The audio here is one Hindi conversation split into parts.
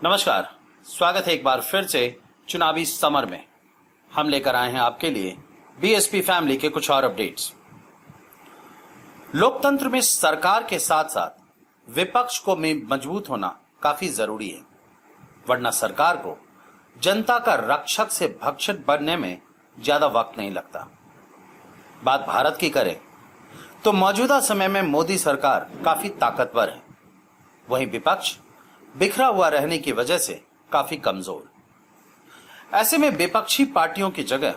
नमस्कार, स्वागत है एक बार फिर से चुनावी समर में। हम लेकर आए हैं आपके लिए बीएसपी फैमिली के कुछ और अपडेट्स। लोकतंत्र में सरकार के साथ साथ विपक्ष को में मजबूत होना काफी जरूरी है, वरना सरकार को जनता का रक्षक से भक्षक बनने में ज्यादा वक्त नहीं लगता। बात भारत की करें तो मौजूदा समय में मोदी सरकार काफी ताकतवर है, वहीं विपक्ष बिखरा हुआ रहने की वजह से काफी कमजोर। ऐसे में विपक्षी पार्टियों की जगह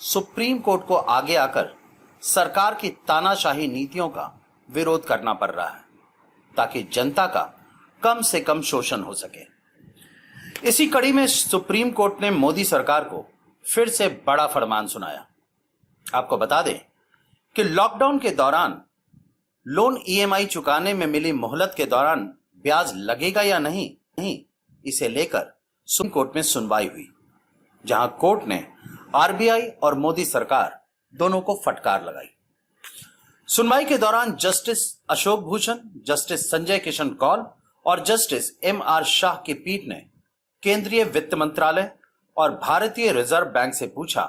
सुप्रीम कोर्ट को आगे आकर सरकार की तानाशाही नीतियों का विरोध करना पड़ रहा है, ताकि जनता का कम से कम शोषण हो सके। इसी कड़ी में सुप्रीम कोर्ट ने मोदी सरकार को फिर से बड़ा फरमान सुनाया। आपको बता दें कि लॉकडाउन के दौरान लोन ईएमआई चुकाने में मिली मोहलत के दौरान ब्याज लगेगा या नहीं, इसे लेकर सुप्रीम कोर्ट में सुनवाई हुई, जहां कोर्ट ने आरबीआई और मोदी सरकार दोनों को फटकार लगाई। सुनवाई के दौरान जस्टिस अशोक भूषण, जस्टिस संजय किशन कौल और जस्टिस एमआर शाह की पीठ ने केंद्रीय वित्त मंत्रालय और भारतीय रिजर्व बैंक से पूछा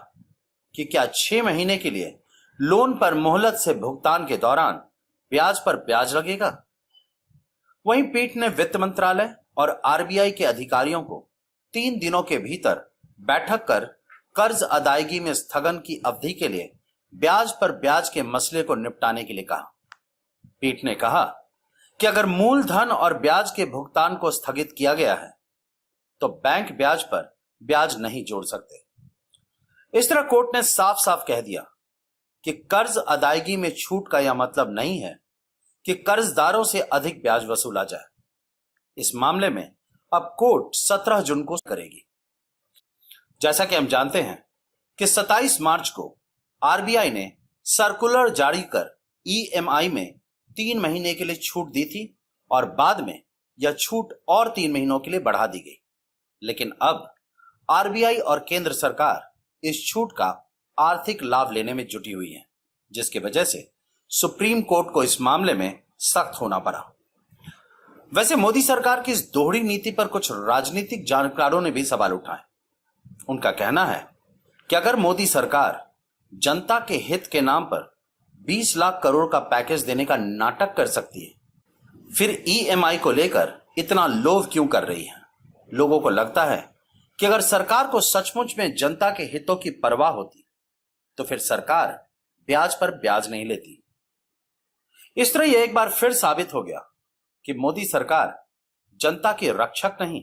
कि क्या 6 महीने के लिए लोन पर मोहलत से भुगतान के दौरान ब्याज पर ब्याज लगेगा। वहीं पीठ ने वित्त मंत्रालय और आरबीआई के अधिकारियों को 3 दिनों के भीतर बैठक कर कर्ज अदायगी में स्थगन की अवधि के लिए ब्याज पर ब्याज के मसले को निपटाने के लिए कहा। पीठ ने कहा कि अगर मूलधन और ब्याज के भुगतान को स्थगित किया गया है तो बैंक ब्याज पर ब्याज नहीं जोड़ सकते। इस तरह कोर्ट ने साफ साफ कह दिया कि कर्ज अदायगी में छूट का यह मतलब नहीं है कि कर्जदारों से अधिक ब्याज वसूला जाए। इस मामले में अब कोर्ट 17 जून को करेगी। जैसा कि हम जानते हैं कि 27 मार्च को आरबीआई ने सर्कुलर जारी कर ईएमआई में 3 महीने के लिए छूट दी थी और बाद में यह छूट और 3 महीनों के लिए बढ़ा दी गई। लेकिन अब आरबीआई और केंद्र सरकार इस छूट का आर्थिक लाभ लेने में जुटी हुई है, जिसकी वजह से सुप्रीम कोर्ट को इस मामले में सख्त होना पड़ा। वैसे मोदी सरकार की इस दोहरी नीति पर कुछ राजनीतिक जानकारों ने भी सवाल उठाए। उनका कहना है कि अगर मोदी सरकार जनता के हित के नाम पर 20 लाख करोड़ का पैकेज देने का नाटक कर सकती है, फिर ईएमआई को लेकर इतना लोभ क्यों कर रही है। लोगों को लगता है कि अगर सरकार को सचमुच में जनता के हितों की परवाह होती तो फिर सरकार ब्याज पर ब्याज नहीं लेती। इस तरह यह एक बार फिर साबित हो गया कि मोदी सरकार जनता के रक्षक नहीं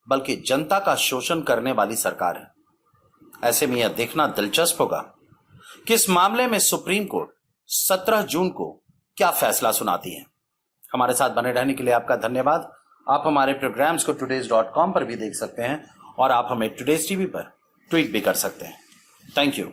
बल्कि जनता का शोषण करने वाली सरकार है। ऐसे में यह देखना दिलचस्प होगा कि इस मामले में सुप्रीम कोर्ट 17 जून को क्या फैसला सुनाती है। हमारे साथ बने रहने के लिए आपका धन्यवाद। आप हमारे प्रोग्राम्स को todays.com पर भी देख सकते हैं और आप हमें टुडेज टीवी पर ट्वीट भी कर सकते हैं। Thank you.